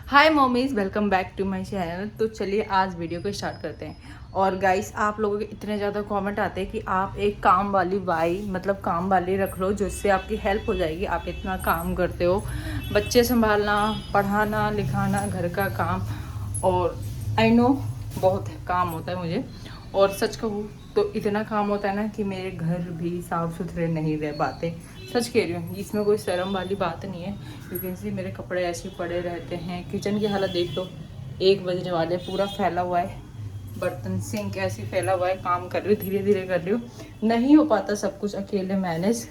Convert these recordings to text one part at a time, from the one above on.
Hi mommies, welcome back to my channel. तो चलिए आज वीडियो को स्टार्ट करते हैं। और गाइस, आप लोगों के इतने ज़्यादा कमेंट आते हैं कि आप एक काम वाली बाई मतलब काम वाली रख लो जिससे आपकी हेल्प हो जाएगी। आप इतना काम करते हो, बच्चे संभालना, पढ़ाना लिखाना, घर का काम, और आई नो बहुत काम होता है मुझे। और सच कहूँ तो इतना काम होता है ना कि मेरे घर भी साफ़ सुथरे नहीं रह पाते। सच कह रही हूँ, इसमें कोई शर्म वाली बात नहीं है, क्योंकि मेरे कपड़े ऐसे पड़े रहते हैं। किचन की हालत देख लो, 1 बजने वाले, पूरा फैला हुआ है, बर्तन सिंक ऐसे फैला हुआ है। काम कर रही हूँ, धीरे धीरे कर रही हूँ, नहीं हो पाता सब कुछ अकेले मैनेज।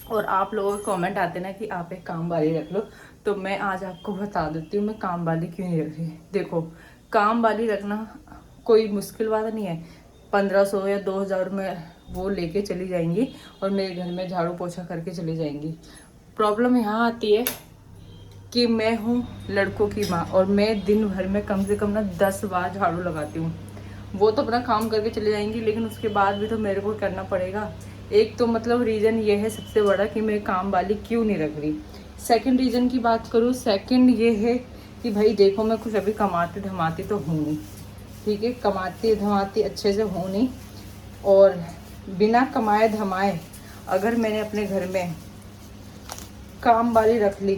और आप लोगों के कमेंट आते ना कि आप एक काम वाली रख लो, तो मैं आज आपको बता देती हूँ मैं काम वाली क्यों नहीं रख रही। देखो, काम वाली रखना कोई मुश्किल बात नहीं है। 1500 या 2000 में वो लेके चली जाएंगी और मेरे घर में झाड़ू पोछा करके चली जाएंगी। प्रॉब्लम यहाँ आती है कि मैं हूँ लड़कों की माँ, और मैं दिन भर में कम से कम ना 10 बार झाड़ू लगाती हूँ। वो तो अपना काम करके चले जाएंगी, लेकिन उसके बाद भी तो मेरे को करना पड़ेगा। एक तो मतलब रीज़न ये है सबसे बड़ा कि मैं काम वाली क्यों नहीं रख रही। सेकंड रीज़न की बात करूँ, सेकंड ये है कि भाई देखो, मैं कुछ अभी कमाती धमाती तो हूँ नहीं, ठीक है, कमाती धमाती अच्छे से हूँ नहीं। और बिना कमाए धमाए अगर मैंने अपने घर में काम वाली रख ली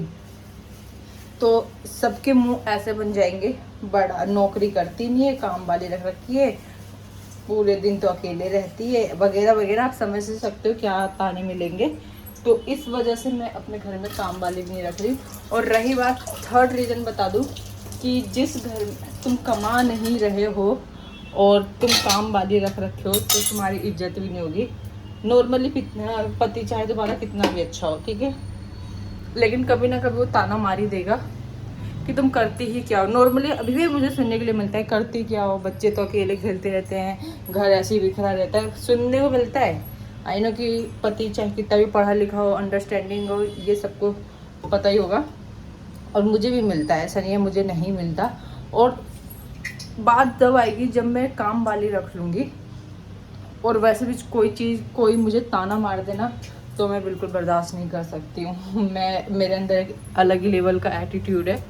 तो सबके मुंह ऐसे बन जाएंगे, बड़ा नौकरी करती नहीं है, काम वाली रख रखी है, पूरे दिन तो अकेले रहती है, वगैरह वगैरह। आप समझ से सकते हो क्या ताने मिलेंगे। तो इस वजह से मैं अपने घर में काम वाली भी नहीं रख रही। और रही बात, थर्ड रीज़न बता दूँ कि जिस घर में तुम कमा नहीं रहे हो और तुम काम वाली रख रखे हो तो तुम्हारी इज्जत भी नहीं होगी। नॉर्मली पति चाहे तुम्हारा कितना भी अच्छा हो, ठीक है, लेकिन कभी ना कभी वो ताना मार ही देगा कि तुम करती ही क्या हो। नॉर्मली अभी भी मुझे सुनने के लिए मिलता है, करती क्या हो, बच्चे तो अकेले खेलते रहते हैं, घर ऐसे ही बिखरा रहता है, सुनने को मिलता है। आई नो कि पति चाहे कितना भी पढ़ा लिखा हो, अंडरस्टैंडिंग हो, ये सबको पता ही होगा, और मुझे भी मिलता है, ऐसा नहीं है मुझे नहीं मिलता। और बात जब आएगी जब मैं काम वाली रख लूँगी और वैसे भी कोई चीज़ कोई मुझे ताना मार देना, तो मैं बिल्कुल बर्दाश्त नहीं कर सकती हूँ। मेरे अंदर एक अलग ही लेवल का एटीट्यूड है,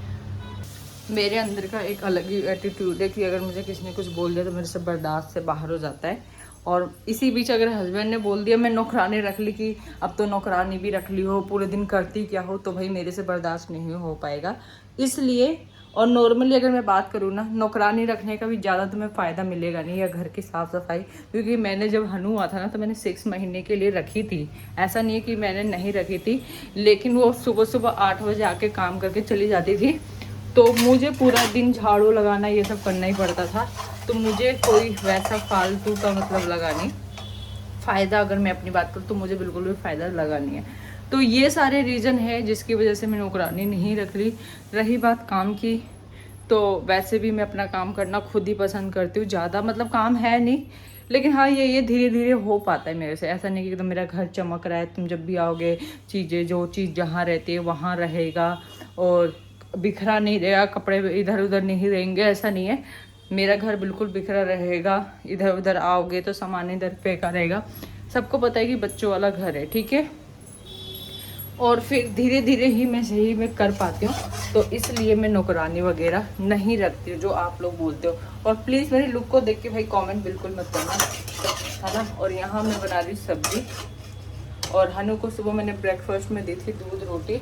मेरे अंदर का एक अलग ही एटीट्यूड है कि अगर मुझे किसी ने कुछ बोल दिया तो मेरे से बर्दाश्त से बाहर हो जाता है। और इसी बीच अगर हस्बैंड ने बोल दिया, मैं नौकरानी रख ली कि अब तो नौकरानी भी रख ली हो, पूरे दिन करती क्या हो, तो भाई मेरे से बर्दाश्त नहीं हो पाएगा। इसलिए, और नॉर्मली अगर मैं बात करूँ ना, नौकरानी रखने का भी ज़्यादा तुम्हें फ़ायदा मिलेगा नहीं, या घर की साफ़ सफाई, क्योंकि मैंने जब हनु हुआ था ना तो मैंने 6 महीने के लिए रखी थी। ऐसा नहीं है कि मैंने नहीं रखी थी, लेकिन वो सुबह सुबह 8 बजे आके काम करके चली जाती थी, तो मुझे पूरा दिन झाड़ू लगाना ये सब करना ही पड़ता था। तो मुझे कोई वैसा फालतू का मतलब लगा नहीं। फ़ायदा अगर मैं अपनी बात करूँ तो मुझे बिल्कुल भी फ़ायदा लगा नहीं है। तो ये सारे रीज़न है जिसकी वजह से मैं नौकरानी नहीं रख ली। रही बात काम की, तो वैसे भी मैं अपना काम करना खुद ही पसंद करती हूँ। ज़्यादा मतलब काम है नहीं, लेकिन हाँ ये धीरे धीरे हो पाता है मेरे से। ऐसा नहीं कि एकदम मेरा घर चमक रहा है, तुम जब भी आओगे चीज़ें, जो चीज़ जहाँ रहती है वहाँ रहेगा और बिखरा नहीं रहेगा, कपड़े इधर उधर नहीं रहेंगे, ऐसा नहीं है। मेरा घर बिल्कुल बिखरा रहेगा, इधर उधर आओगे तो सामान इधर फेंका रहेगा। सबको पता है कि बच्चों वाला घर है, ठीक है। और फिर धीरे धीरे ही मैं सही में कर पाती हूँ, तो इसलिए मैं नौकरानी वगैरह नहीं रखती हूँ जो आप लोग बोलते हो। और प्लीज़ मेरी लुक को देख के भाई कमेंट बिल्कुल मत करना, है ना। और यहाँ मैं बना रही सब्जी, और हनु को सुबह मैंने ब्रेकफास्ट में दी थी दूध रोटी,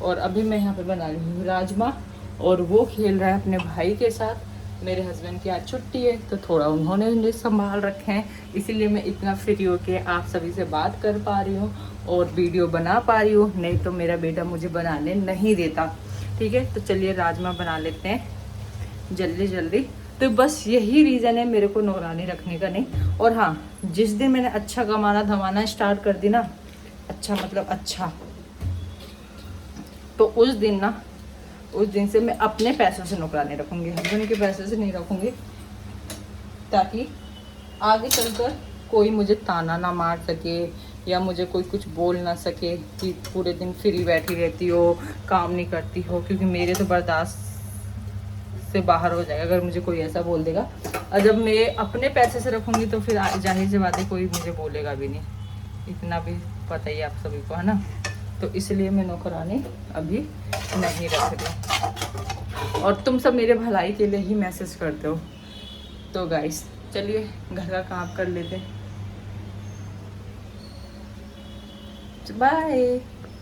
और अभी मैं यहाँ पे बना रही हूँ राजमा, और वो खेल रहा है अपने भाई के साथ। मेरे हस्बैंड की आज छुट्टी है तो थोड़ा उन्होंने उन्हें संभाल रखे हैं, इसीलिए मैं इतना फ्री होके आप सभी से बात कर पा रही हूँ और वीडियो बना पा रही हूँ। नहीं तो मेरा बेटा मुझे बनाने नहीं देता, ठीक है। तो चलिए राजमा बना लेते हैं जल्दी जल्दी। तो बस यही रीज़न है मेरे को नौकरानी रखने का नहीं। और हाँ, जिस दिन मैंने अच्छा कमाना धमाना स्टार्ट कर दी ना, अच्छा मतलब अच्छा, तो उस दिन से मैं अपने पैसों से नौकरानी रखूँगी, हस्बैंड के पैसे से नहीं रखूँगी, ताकि आगे चलकर कोई मुझे ताना ना मार सके या मुझे कोई कुछ बोल ना सके कि पूरे दिन फ्री बैठी रहती हो, काम नहीं करती हो, क्योंकि मेरे तो बर्दाश्त से बाहर हो जाएगा अगर मुझे कोई ऐसा बोल देगा। और जब मैं अपने पैसे से रखूँगी तो फिर जाहिर सी बात है कोई मुझे बोलेगा भी नहीं, इतना भी पता ही आप सभी को, है ना। तो इसलिए मैं नौकरानी अभी नहीं रख रही। और तुम सब मेरे भलाई के लिए ही मैसेज करते हो। तो गाइस चलिए घर का काम कर लेते हैं। बाय।